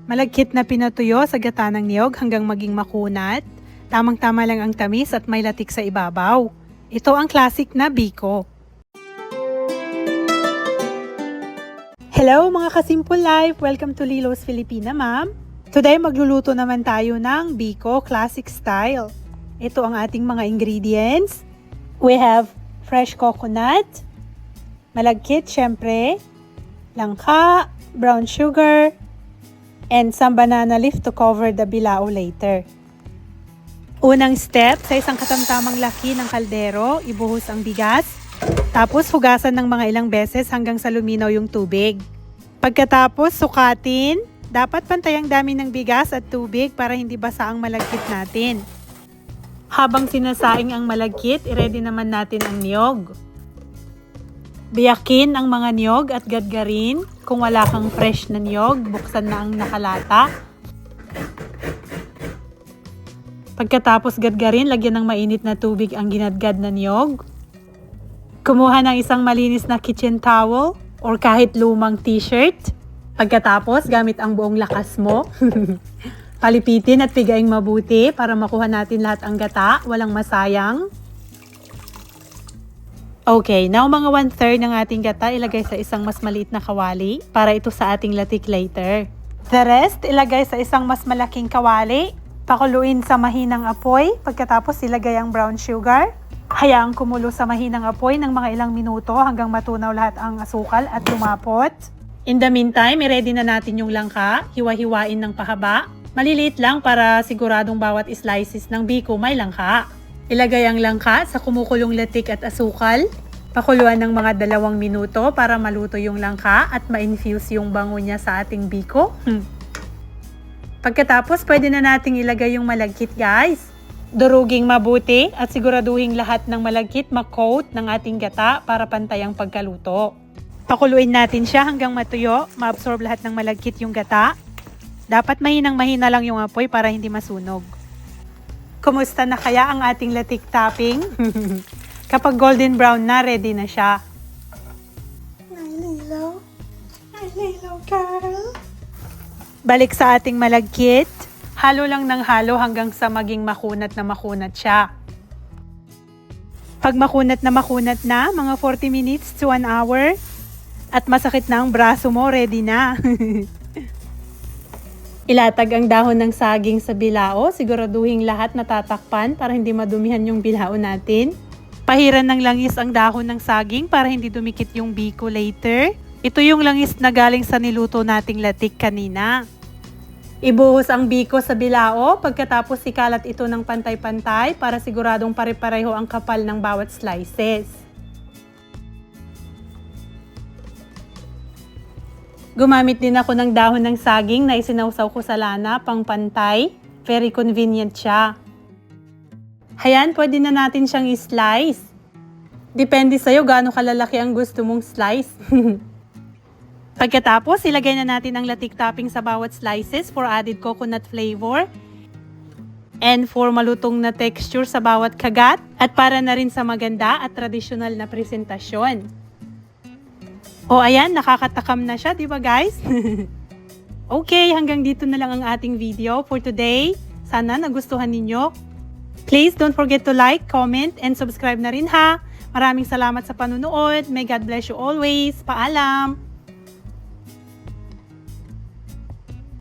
Malagkit na pinatuyo sa gata ng niyog hanggang maging makunat. Tamang-tama lang ang tamis at may latik sa ibabaw. Ito ang classic na biko. Hello mga ka-Simple Life! Welcome to Lilo's Filipina, ma'am. Today magluluto naman tayo ng biko classic style. Ito ang ating mga ingredients. We have fresh coconut, malagkit syempre, langka, brown sugar, and some banana leaf to cover the bilao later. Unang step, sa isang katamtamang laki ng kaldero, ibuhos ang bigas. Tapos hugasan ng mga ilang beses hanggang sa luminaw yung tubig. Pagkatapos sukatin, dapat pantay ang dami ng bigas at tubig para hindi basa ang malagkit natin. Habang sinasaing ang malagkit, i-ready naman natin ang niyog. Biyakin ang mga niyog at gadgarin. Kung wala kang fresh na niyog, buksan na ang nakalata. Pagkatapos gadgarin, lagyan ng mainit na tubig ang ginadgad na niyog. Kumuha ng isang malinis na kitchen towel or kahit lumang t-shirt. Pagkatapos, gamit ang buong lakas mo. Palipitin at pigaing mabuti para makuha natin lahat ang gata, walang masayang. Okay, now mga 1/3 ng ating gata ilagay sa isang mas maliit na kawali para ito sa ating latik later. The rest ilagay sa isang mas malaking kawali. Pakuluin sa mahinang apoy. Pagkatapos ilagay ang brown sugar. Hayaang kumulo sa mahinang apoy ng mga ilang minuto hanggang matunaw lahat ang asukal at lumapot. In the meantime, i-ready na natin yung langka. Hiwa-hiwain ng pahaba. Maliliit lang para siguradong bawat slices ng biko may langka. Ilagay ang langka sa kumukulong latik at asukal. Pakuluan ng mga 2 minuto para maluto yung langka at ma-infuse yung bango niya sa ating biko. Pagkatapos, pwede na nating ilagay yung malagkit, guys. Duruging mabuti at siguraduhin lahat ng malagkit ma-coat ng ating gata para pantay ang pagkaluto. Pakuluin natin siya hanggang matuyo, ma-absorb lahat ng malagkit yung gata. Dapat mahinang-mahina lang yung apoy para hindi masunog. Kumusta na kaya ang ating latik topping? Kapag golden brown na, ready na siya. Ay, Lilo, girl. Balik sa ating malagkit. Halo lang ng halo hanggang sa maging makunat na makunat siya. Pag makunat na, mga 40 minutes to 1 hour. At masakit na ang braso mo, ready na. Ilatag ang dahon ng saging sa bilao. Siguraduhin lahat natatakpan para hindi madumihan yung bilao natin. Pahiran ng langis ang dahon ng saging para hindi dumikit yung biko later. Ito yung langis na galing sa niluto nating latik kanina. Ibuhos ang biko sa bilao. Pagkatapos ikalat ito ng pantay-pantay para siguradong pare-pareho ang kapal ng bawat slices. Gumamit din ako ng dahon ng saging na isinawsaw ko sa lana pang pantay. Very convenient siya. Hayan, pwede na natin siyang i-slice. Depende sa'yo gaano kalalaki ang gusto mong slice. Pagkatapos, ilagay na natin ang latik topping sa bawat slices for added coconut flavor. And for malutong na texture sa bawat kagat. At para na rin sa maganda at tradisyonal na presentasyon. O ayan, nakakatakam na siya, di ba guys? Okay, hanggang dito na lang ang ating video for today. Sana nagustuhan ninyo. Please don't forget to like, comment, and subscribe na rin ha. Maraming salamat sa panunood. May God bless you always. Paalam!